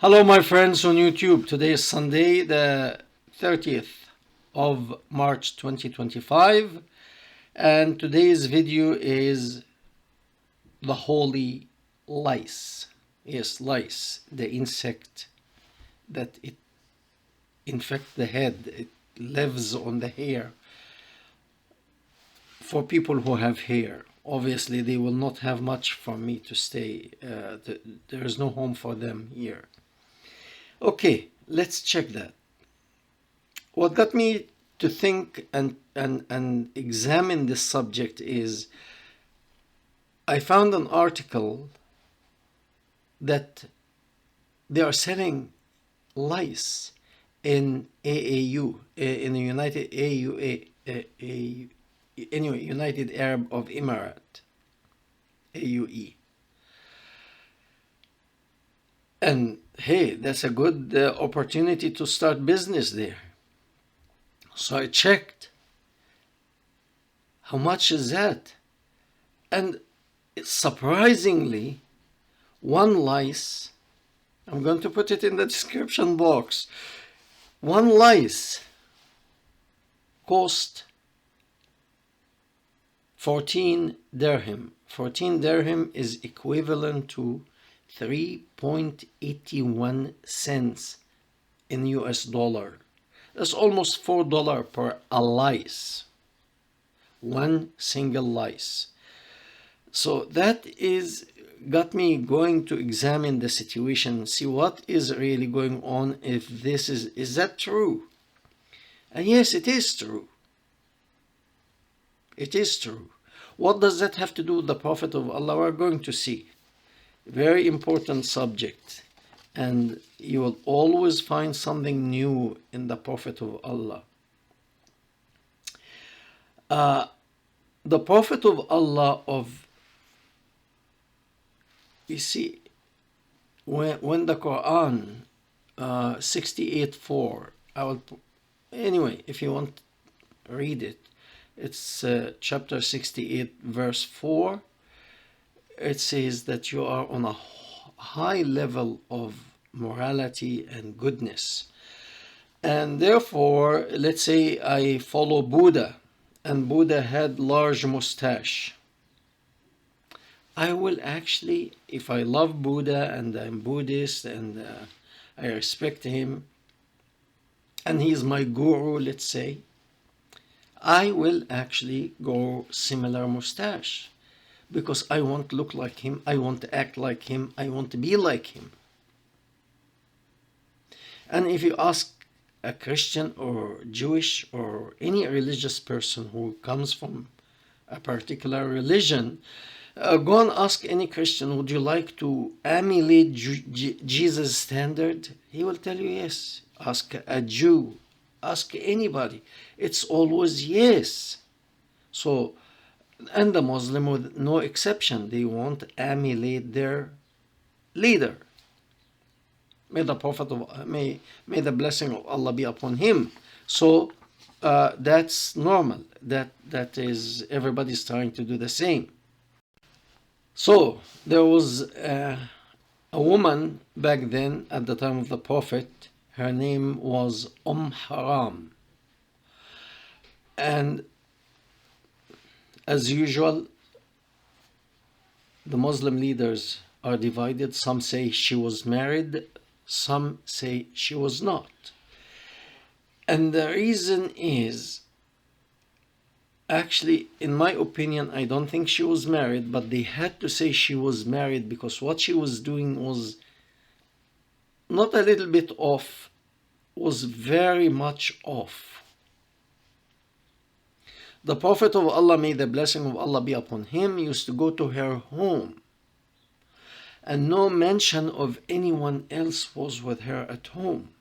Hello, my friends on YouTube. Today is Sunday, the 30th of March 2025, and today's video is the holy lice. Yes, lice, the insect that it infects the head. It lives on the hair. For people who have hair, obviously they will not have much from me to stay. There is no home for them here. Okay, let's check that. What got me to think and examine this subject is I found an article that they are selling lice in AAU, in the United Arab of Emirates, AUE. And hey, that's a good opportunity to start business there. So I checked how much is that, and surprisingly, one lice, I'm going to put it in the description box, one lice cost 14 dirham. 14 dirham is equivalent to 3.81 cents in US dollar. That's almost $4 per a lice. One single lice. So that got me going to examine the situation, see what is really going on, if this is that true? And yes, it is true. It is true. What does that have to do with the Prophet of Allah? We're going to see. Very important subject. And you will always find something new in the Prophet of Allah. The Prophet of Allah you see, when the Quran 68:4, anyway, if you want, read it. It's chapter 68, verse 4. It says that you are on a high level of morality and goodness. And therefore, let's say I follow Buddha, and Buddha had large mustache. I will actually, if I love Buddha and I'm Buddhist and I respect him, and he's my guru, let's say, I will actually grow similar mustache because I want to look like him, I want to act like him, I want to be like him. And if you ask a Christian or Jewish or any religious person who comes from a particular religion, go and ask any Christian, would you like to emulate Jesus' standard? He will tell you yes. Ask a Jew, ask anybody. It's always yes. So, and the Muslim with no exception, they won't emulate their leader. May the Prophet of may the blessing of Allah be upon him. So that's normal. That is, everybody's trying to do the same. So there was a woman back then at the time of the Prophet. Her name was Haram. And as usual, the Muslim leaders are divided. Some say she was married, some say she was not. And the reason is, actually, in my opinion, I don't think she was married, but they had to say she was married because what she was doing was not a little bit off, was very much off. The Prophet of Allah, may the blessing of Allah be upon him, used to go to her home, and no mention of anyone else was with her at home.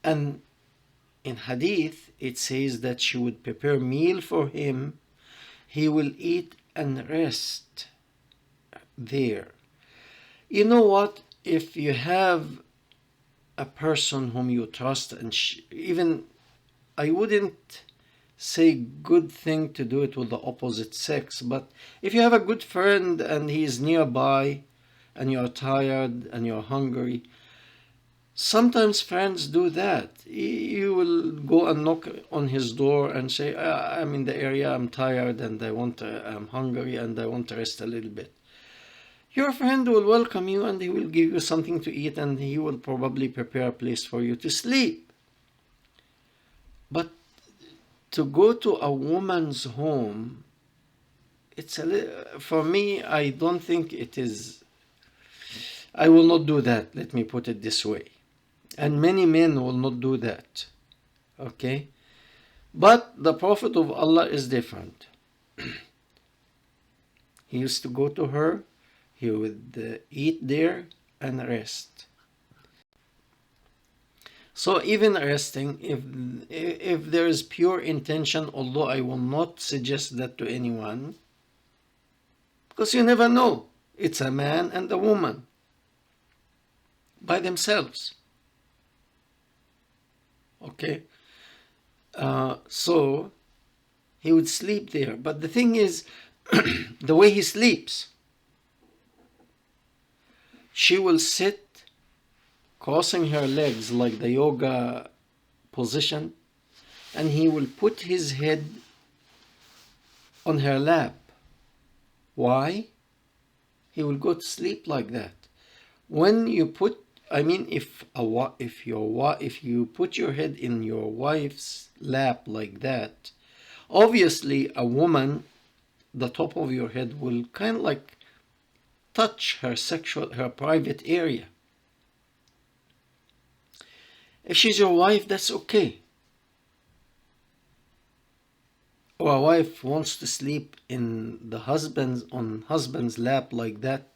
And in hadith, it says that she would prepare meal for him, he will eat and rest there. You know what? If you have a person whom you trust, and even, I wouldn't say good thing to do it with the opposite sex, but if you have a good friend and he is nearby and you're tired and you're hungry. Sometimes friends do that. You will go and knock on his door and say, I'm in the area, I'm tired, and I'm hungry, and I want to rest a little bit. Your friend will welcome you, and he will give you something to eat, and he will probably prepare a place for you to sleep. But to go to a woman's home, for me, I don't think it is. I will not do that, let me put it this way. And many men will not do that. Okay? But the Prophet of Allah is different. He used to go to her, he would eat there and rest. So even resting, if there is pure intention, although I will not suggest that to anyone, because you never know. It's a man and a woman by themselves. Okay? So he would sleep there. But the thing is, the way he sleeps, she will sit crossing her legs like the yoga position, and he will put his head on her lap. Why? He will go to sleep like that. When you put, if you put your head in your wife's lap like that, obviously a woman, the top of your head will kind of like touch her private area. If she's your wife, that's okay. Or a wife wants to sleep on husband's lap like that,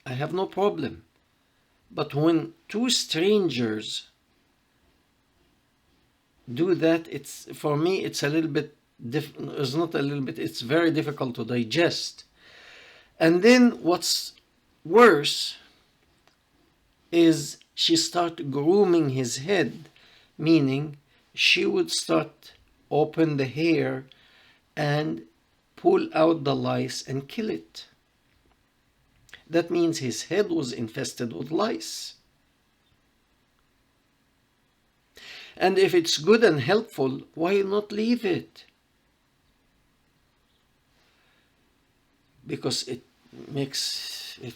I have no problem. But when two strangers do that, for me it's a little bit it's not a little bit, it's very difficult to digest. And then what's worse is she started grooming his head, meaning she would start open the hair and pull out the lice and kill it. That means his head was infested with lice. And if it's good and helpful, why not leave it? Because it makes it,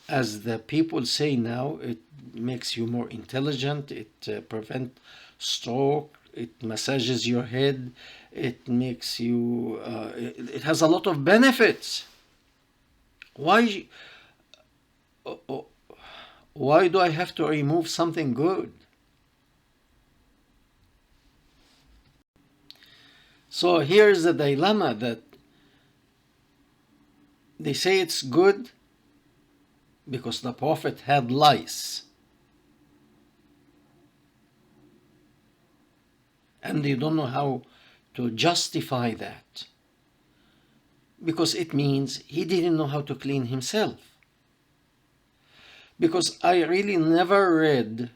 as the people say now, it makes you more intelligent, it prevents stroke, it massages your head, it makes you, it has a lot of benefits. Why do I have to remove something good? So here's the dilemma, that they say it's good because the Prophet had lice. And they don't know how to justify that, because it means he didn't know how to clean himself. Because I really never read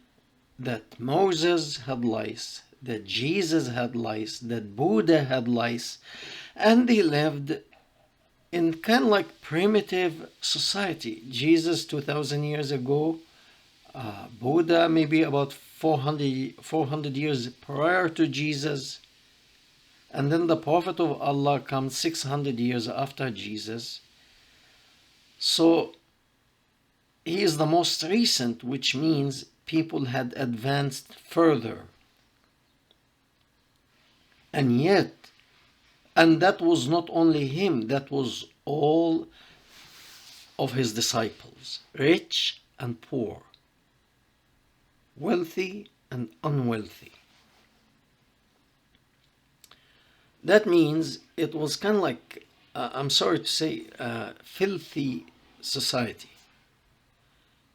that Moses had lice, that Jesus had lice, that Buddha had lice, and they lived in kind of like primitive society. Jesus 2,000 years ago, Buddha maybe about 400 years prior to Jesus, and then the Prophet of Allah comes 600 years after Jesus. So he is the most recent, which means people had advanced further. And yet, and that was not only him, that was all of his disciples, rich and poor, wealthy and unwealthy. That means it was kind of like, I'm sorry to say, a filthy society.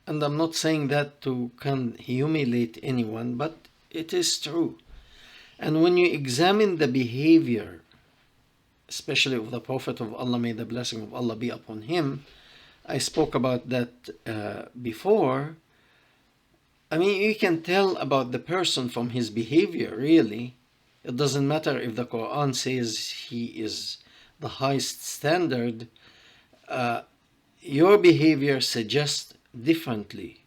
And I'm not saying that to humiliate anyone, but it is true. And when you examine the behavior, especially of the Prophet of Allah, may the blessing of Allah be upon him, I spoke about that before. You can tell about the person from his behavior, really. It doesn't matter if the Quran says he is the highest standard. your behavior suggests differently,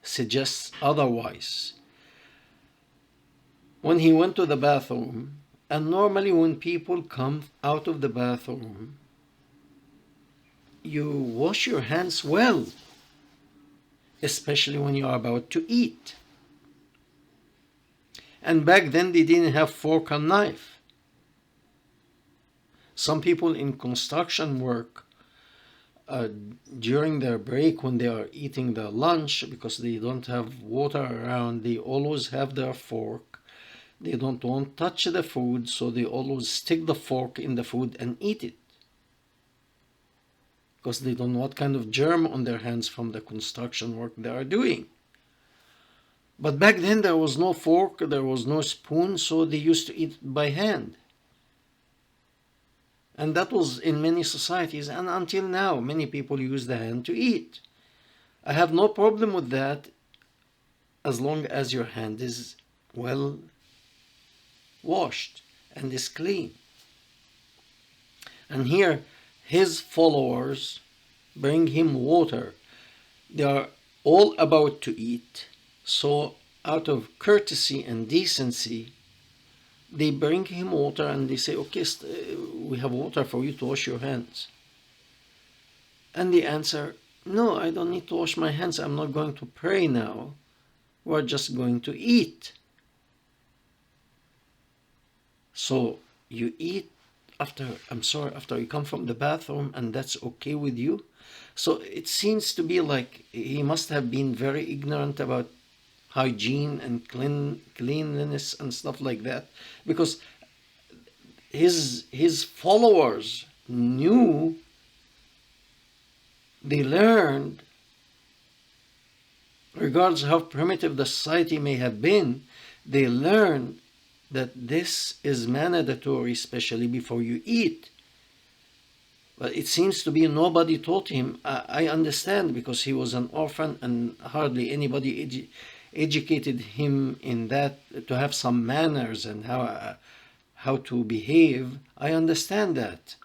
suggests otherwise. When he went to the bathroom, and normally when people come out of the bathroom, you wash your hands well, especially when you are about to eat. And back then they didn't have fork and knife. Some people in construction work, during their break when they are eating their lunch, because they don't have water around, they always have their fork. They don't want to touch the food, so they always stick the fork in the food and eat it, because they don't know what kind of germ on their hands from the construction work they are doing. But back then there was no fork, there was no spoon, so they used to eat by hand. And that was in many societies, and until now many people use the hand to eat. I have no problem with that as long as your hand is well washed and is clean. And here his followers bring him water. They are all about to eat, so out of courtesy and decency, they bring him water and they say, okay, we have water for you to wash your hands. And they answer, no, I don't need to wash my hands. I'm not going to pray now. We're just going to eat. So you eat after you come from the bathroom, and that's okay with you? So it seems to be like he must have been very ignorant about hygiene and cleanliness and stuff like that, because his followers knew, they learned, regardless of how primitive the society may have been, they learned that this is mandatory, especially before you eat. But it seems to be nobody taught him. I understand, because he was an orphan and hardly anybody educated him in that, to have some manners and how to behave. I understand that.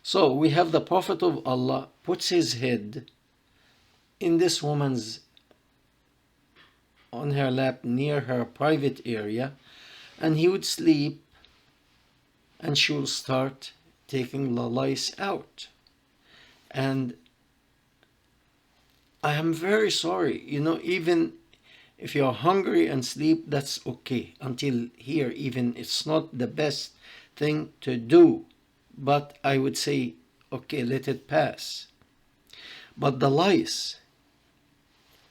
So we have the Prophet of Allah puts his head in this woman's, on her lap near her private area, and he would sleep, and she will start taking the lice out. And I am very sorry, even if you're hungry and sleep, that's okay. Until here, even it's not the best thing to do, but I would say, okay, let it pass. But the lice,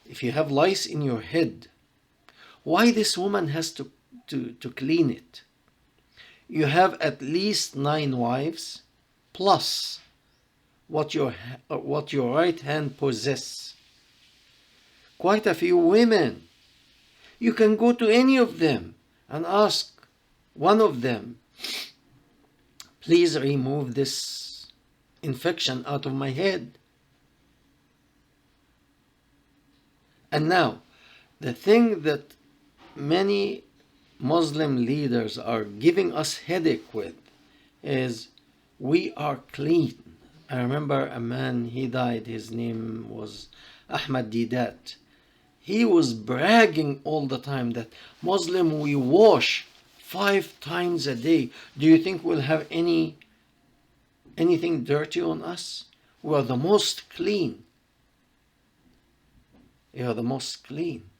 if you have lice in your head, why this woman has to clean it? You have at least 9 wives, plus what your right hand possesses. Quite a few women. You can go to any of them and ask one of them, please remove this infection out of my head. And now, the thing that many Muslim leaders are giving us headache with is, we are clean. I remember a man, he died, his name was Ahmad Didat. He was bragging all the time that Muslim, we wash 5 times a day. Do you think we'll have anything dirty on us? We are the most clean. You are the most clean.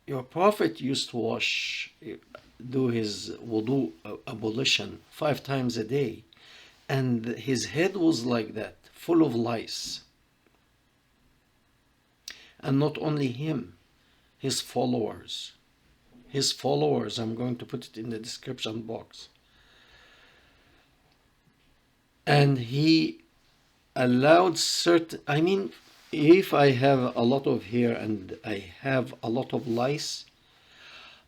Your Prophet used to do his wudu ablution 5 times a day, and his head was like that, full of lice. And not only him, his followers. His followers, I'm going to put it in the description box. And he allowed if I have a lot of hair and I have a lot of lice,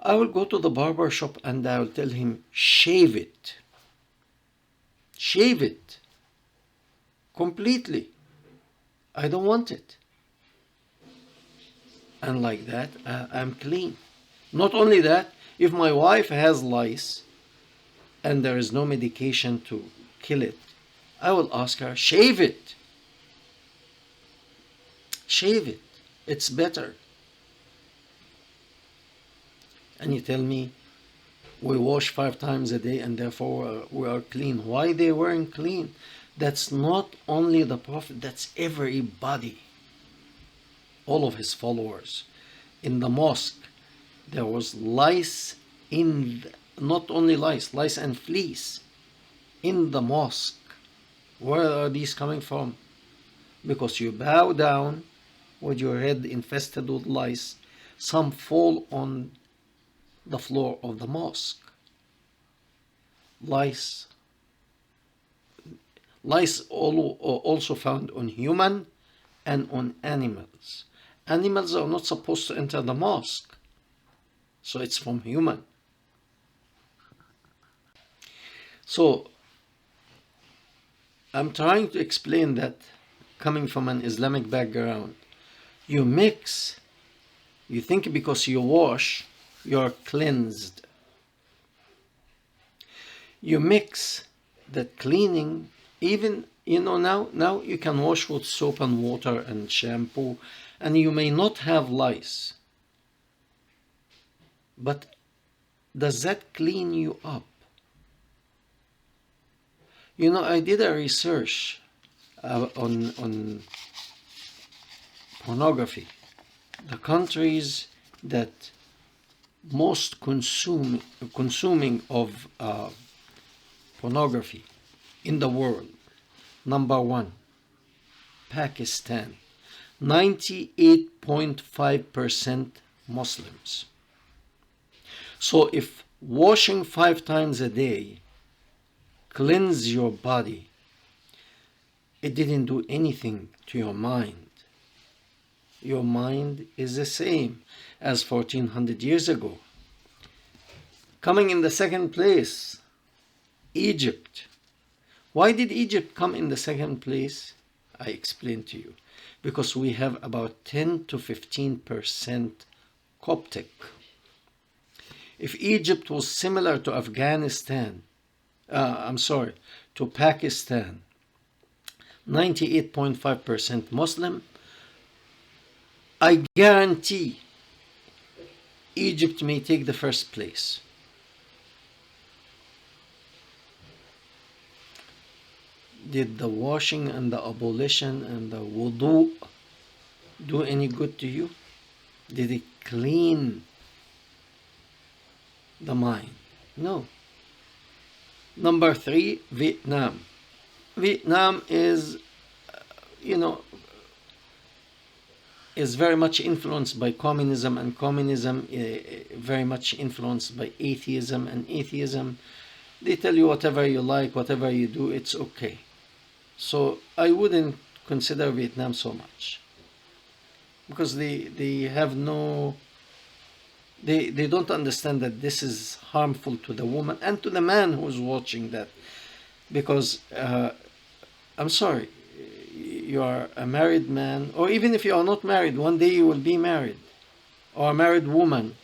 I will go to the barber shop and I will tell him, shave it. Shave it completely. I don't want it. And like that, I'm clean. Not only that, if my wife has lice, and there is no medication to kill it, I will ask her, shave it. Shave it. It's better. And you tell me, we wash 5 times a day and therefore we are clean. Why they weren't clean? That's not only the Prophet, that's everybody, all of his followers. In the mosque, there was lice not only lice and fleas in the mosque. Where are these coming from? Because you bow down with your head infested with lice, some fall on the floor of the mosque. Lice also found on human and on animals. Animals are not supposed to enter the mosque, so it's from human. So I'm trying to explain that, coming from an Islamic background, you mix, you think because you wash, you're cleansed. You mix that cleaning, even, now you can wash with soap and water and shampoo, and you may not have lice. But does that clean you up? I did a research on pornography. The countries that most consuming of pornography in the world. Number 1, Pakistan. 98.5% Muslims. So if washing 5 times a day cleanse your body, it didn't do anything to your mind. Your mind is the same as 1400 years ago. Coming in the second place, Egypt. Why did Egypt come in the second place? I explained to you. Because we have about 10 to 15% Coptic. If Egypt was similar to to Pakistan, 98.5% Muslim, I guarantee Egypt may take the first place. Did the washing and the ablution and the wudu do any good to you? Did it clean the mind? No. Number 3, Vietnam. Vietnam is, is very much influenced by communism, and communism very much influenced by atheism, and atheism, they tell you whatever you like, whatever you do, it's okay. So I wouldn't consider Vietnam so much, because they have they don't understand that this is harmful to the woman and to the man who's watching that. Because I'm sorry, you are a married man, or even if you are not married, one day you will be married, or a married woman,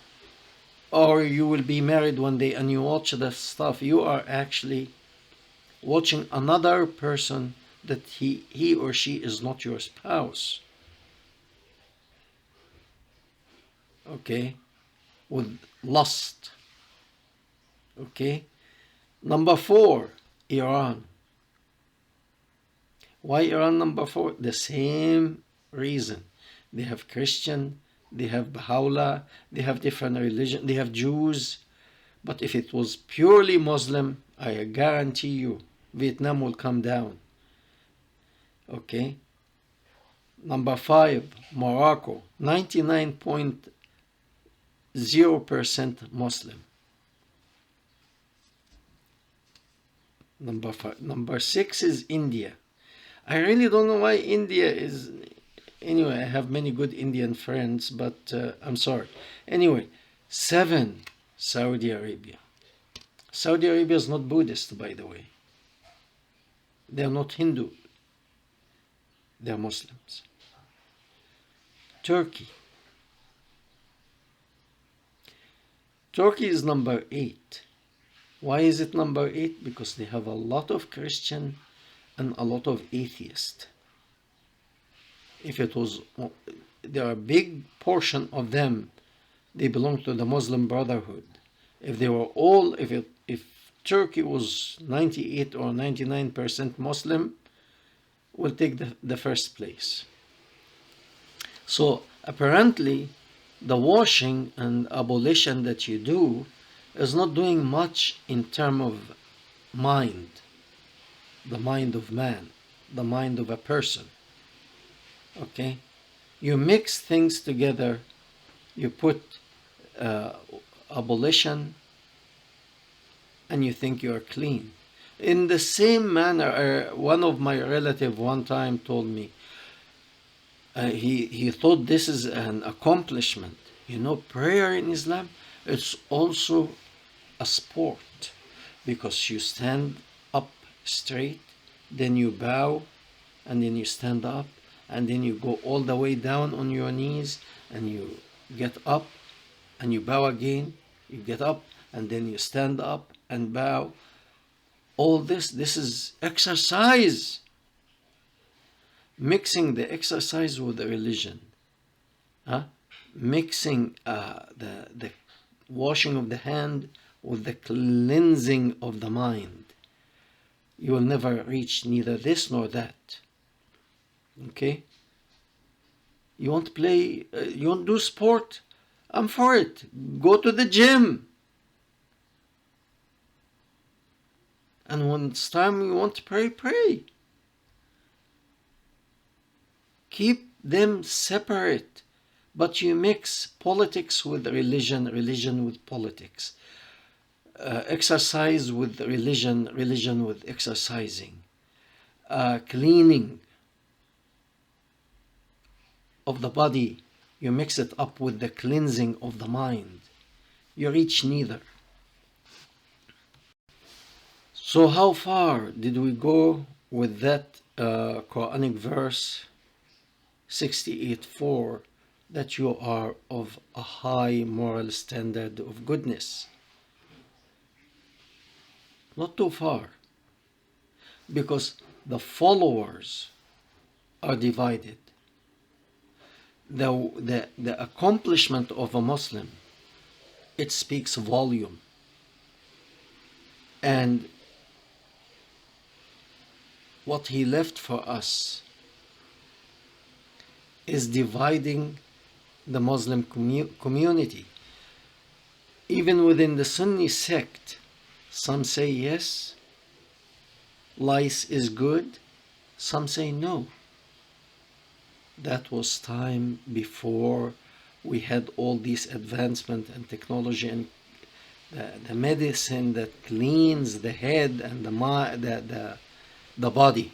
or you will be married one day, and you watch the stuff, you are actually watching another person that he or she is not your spouse. Okay? With lust. Okay? Number 4, Iran. Why Iran number 4? The same reason. They have Christian, they have Baha'u'llah, they have different religion, they have Jews. But if it was purely Muslim, I guarantee you, Vietnam will come down. Okay? Number 5, Morocco. 99.0% Muslim. Number 6 is India. I really don't know why India is... Anyway, I have many good Indian friends, but I'm sorry. Anyway, 7, Saudi Arabia. Saudi Arabia is not Buddhist, by the way. They are not Hindu. They are Muslims. Turkey. Turkey is number 8. Why is it number 8? Because they have a lot of Christian and a lot of atheists. If it was, there are a big portion of them, they belong to the Muslim Brotherhood. If they were all, if Turkey was 98 or 99% Muslim, will take the first place. So apparently, the washing and abolition that you do is not doing much in terms of mind, the mind of man, the mind of a person. Okay? You mix things together, you put abolition, and you think you are clean. In the same manner, one of my relatives one time told me, he thought this is an accomplishment. You know, prayer in Islam, it's also a sport, because you stand up straight, then you bow, and then you stand up, and then you go all the way down on your knees, and you get up, and you bow again, you get up, and then you stand up and bow. All this is exercise. Mixing the exercise with the religion. Mixing the washing of the hand with the cleansing of the mind. You will never reach neither this nor that. Okay? You want to play, you want to do sport? I'm for it. Go to the gym. And when it's time you want to pray, pray. Keep them separate, but you mix politics with religion, religion with politics, exercise with religion, religion with exercising, cleaning of the body, you mix it up with the cleansing of the mind. You reach neither. So how far did we go with that Quranic verse 68:4, that you are of a high moral standard of goodness? Not too far, because the followers are divided. The accomplishment of a Muslim, it speaks volume. And what he left for us is dividing the Muslim community. Even within the Sunni sect, some say yes, lice is good, some say no. That was time before we had all this advancement and technology and the medicine that cleans the head and the body.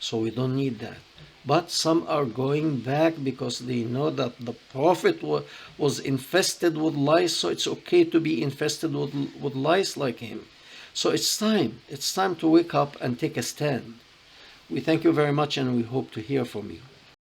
So we don't need that. But some are going back because they know that the Prophet was infested with lice, so it's okay to be infested with lice like him. So it's time to wake up and take a stand. We thank you very much, and we hope to hear from you.